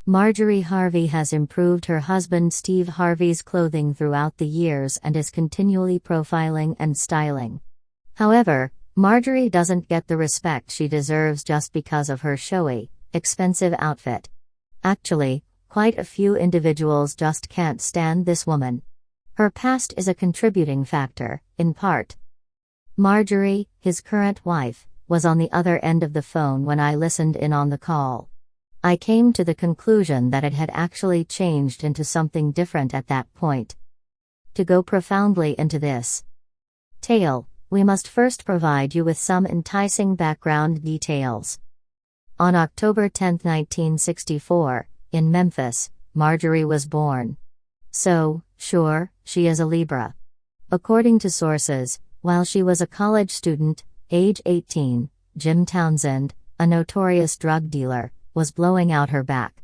Marjorie Harvey has improved her husband Steve Harvey's clothing throughout the years and is continually profiling and styling. However, Marjorie doesn't get the respect she deserves just because of her showy, expensive outfit. Actually, quite a few individuals just can't stand this woman. Her past is a contributing factor, in part. Marjorie, his current wife, was on the other end of the phone when I listened in on the call. I came to the conclusion that it had actually changed into something different at that point. To go profoundly into this tale, we must first provide you with some enticing background details. On October 10, 1964, in Memphis, Marjorie was born. So, sure, she is a Libra. According to sources, while she was a college student, age 18, Jim Townsend, a notorious drug dealer, was blowing out her back.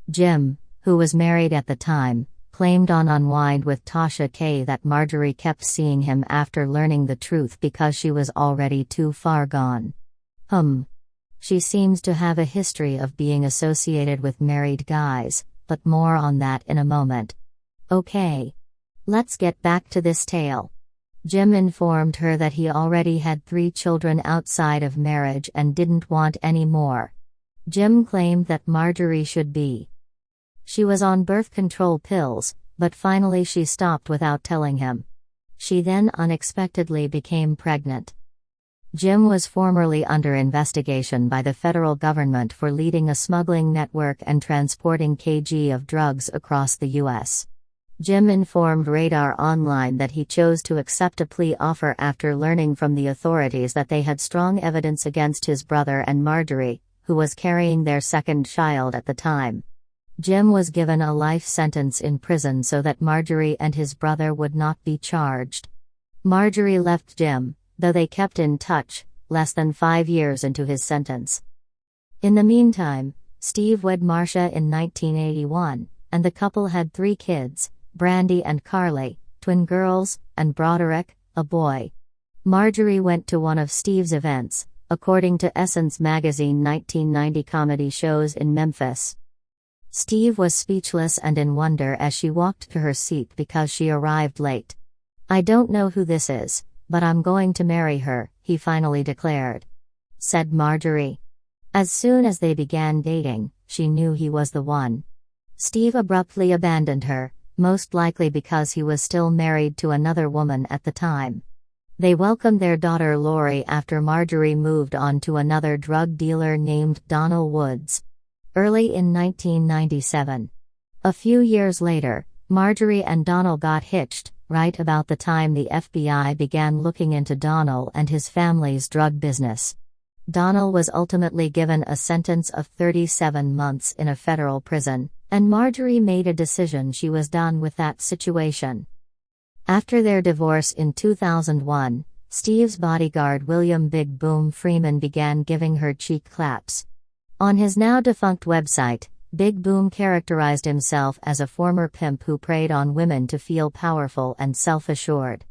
Jim, who was married at the time, claimed on Unwind with Tasha K that Marjorie kept seeing him after learning the truth because she was already too far gone. She seems to have a history of being associated with married guys, but more on that in a moment. Okay. Let's get back to this tale. Jim informed her that he already had 3 children outside of marriage and didn't want any more. Jim claimed that Marjorie should be. She was on birth control pills, but finally she stopped without telling him. She then unexpectedly became pregnant. Jim was formerly under investigation by the federal government for leading a smuggling network and transporting kg of drugs across the U.S. Jim informed Radar Online that he chose to accept a plea offer after learning from the authorities that they had strong evidence against his brother and Marjorie, who was carrying their second child at the time. Jim was given a life sentence in prison so that Marjorie and his brother would not be charged. Marjorie left Jim, though they kept in touch, less than 5 years into his sentence. In the meantime, Steve wed Marcia in 1981, and the couple had 3 kids, Brandy and Carly, twin girls, and Broderick, a boy. Marjorie went to one of Steve's events, according to Essence magazine 1990 comedy shows in Memphis. Steve was speechless and in wonder as she walked to her seat because she arrived late. "I don't know who this is, but I'm going to marry her," he finally declared. Said Marjorie. As soon as they began dating, she knew he was the one. Steve abruptly abandoned her, most likely because he was still married to another woman at the time. They welcomed their daughter Lori after Marjorie moved on to another drug dealer named Donald Woods. Early in 1997. A few years later, Marjorie and Donald got hitched, right about the time the FBI began looking into Donald and his family's drug business. Donald was ultimately given a sentence of 37 months in a federal prison, and Marjorie made a decision she was done with that situation. After their divorce in 2001, Steve's bodyguard William Big Boom Freeman began giving her cheek claps. On his now-defunct website, Big Boom characterized himself as a former pimp who preyed on women to feel powerful and self-assured.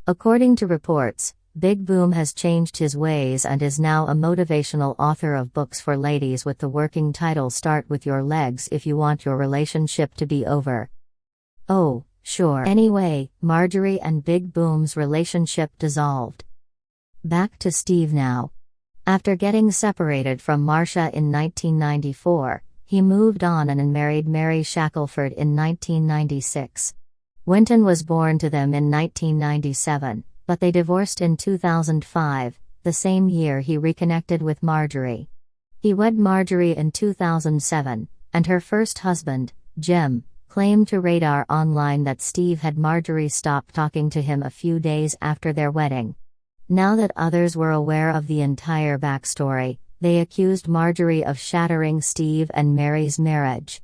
According to reports, Big Boom has changed his ways and is now a motivational author of books for ladies with the working title "Start with Your Legs If You Want Your Relationship to Be Over." Oh, sure. Anyway, Marjorie and Big Boom's relationship dissolved. Back to Steve now. After getting separated from Marcia in 1994, he moved on and married Mary Shackelford in 1996. Winton was born to them in 1997, but they divorced in 2005, the same year he reconnected with Marjorie. He wed Marjorie in 2007, and her first husband, Jim, claimed to Radar Online that Steve had Marjorie stop talking to him a few days after their wedding. Now that others were aware of the entire backstory, they accused Marjorie of shattering Steve and Mary's marriage.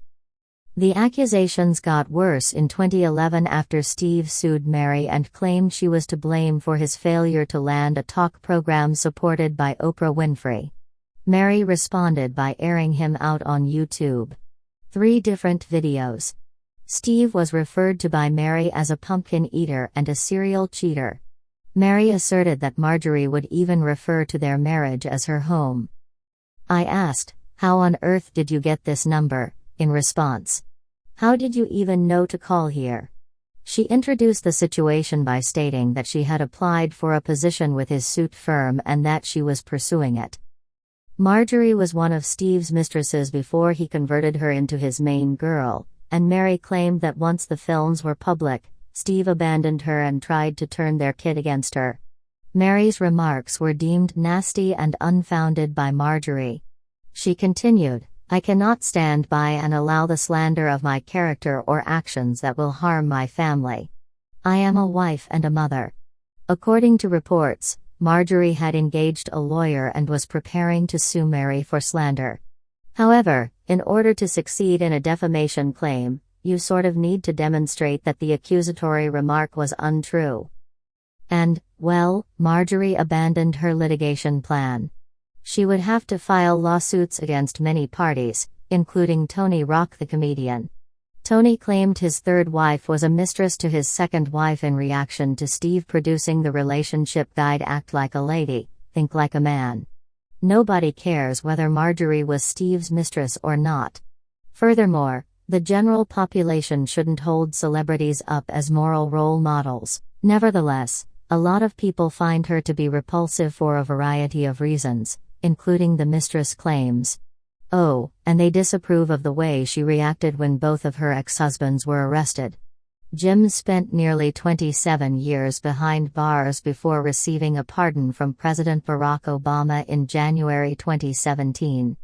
The accusations got worse in 2011 after Steve sued Mary and claimed she was to blame for his failure to land a talk program supported by Oprah Winfrey. Mary responded by airing him out on YouTube. 3 different videos. Steve was referred to by Mary as a pumpkin eater and a serial cheater. Mary asserted that Marjorie would even refer to their marriage as her home. I asked, "How on earth did you get this number?" in response. "How did you even know to call here?" She introduced the situation by stating that she had applied for a position with his suit firm and that she was pursuing it. Marjorie was one of Steve's mistresses before he converted her into his main girl, and Mary claimed that once the films were public, Steve abandoned her and tried to turn their kid against her. Mary's remarks were deemed nasty and unfounded by Marjorie. She continued, "I cannot stand by and allow the slander of my character or actions that will harm my family. I am a wife and a mother." According to reports, Marjorie had engaged a lawyer and was preparing to sue Mary for slander. However, in order to succeed in a defamation claim, you sort of need to demonstrate that the accusatory remark was untrue. And, well, Marjorie abandoned her litigation plan. She would have to file lawsuits against many parties, including Tony Rock the comedian. Tony claimed his third wife was a mistress to his second wife in reaction to Steve producing the relationship guide Act Like a Lady, Think Like a Man. Nobody cares whether Marjorie was Steve's mistress or not. Furthermore, the general population shouldn't hold celebrities up as moral role models. Nevertheless, a lot of people find her to be repulsive for a variety of reasons, including the mistress claims. Oh, and they disapprove of the way she reacted when both of her ex-husbands were arrested. Jim spent nearly 27 years behind bars before receiving a pardon from President Barack Obama in January 2017.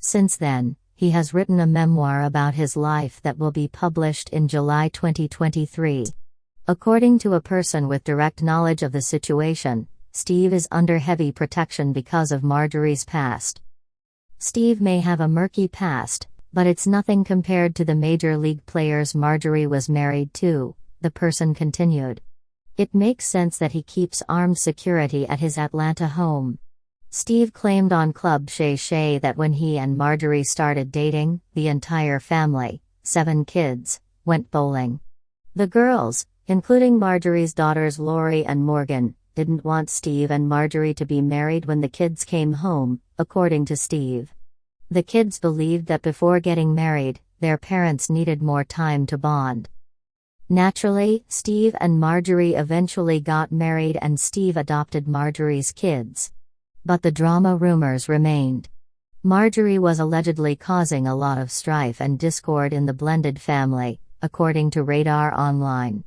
Since then, he has written a memoir about his life that will be published in July 2023. According to a person with direct knowledge of the situation, Steve is under heavy protection because of Marjorie's past. Steve may have a murky past, but it's nothing compared to the major league players Marjorie was married to, the person continued. It makes sense that he keeps armed security at his Atlanta home. Steve claimed on Club Shay Shay that when he and Marjorie started dating, the entire family, 7 kids, went bowling. The girls, including Marjorie's daughters Lori and Morgan, didn't want Steve and Marjorie to be married when the kids came home, according to Steve. The kids believed that before getting married, their parents needed more time to bond. Naturally, Steve and Marjorie eventually got married and Steve adopted Marjorie's kids. But the drama rumors remained. Marjorie was allegedly causing a lot of strife and discord in the blended family, according to Radar Online.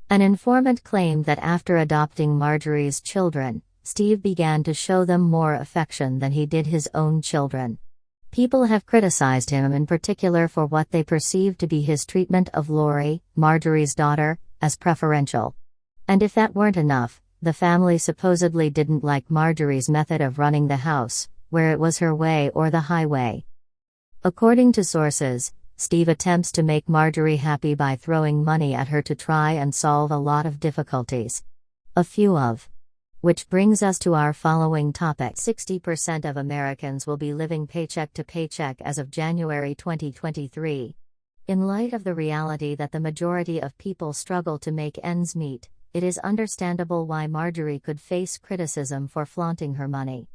An informant claimed that after adopting Marjorie's children, Steve began to show them more affection than he did his own children. People have criticized him in particular for what they perceived to be his treatment of Lori, Marjorie's daughter, as preferential. And if that weren't enough, the family supposedly didn't like Marjorie's method of running the house, where it was her way or the highway. According to sources, Steve attempts to make Marjorie happy by throwing money at her to try and solve a lot of difficulties. A few of which brings us to our following topic. 60% of Americans will be living paycheck to paycheck as of January 2023. In light of the reality that the majority of people struggle to make ends meet, it is understandable why Marjorie could face criticism for flaunting her money.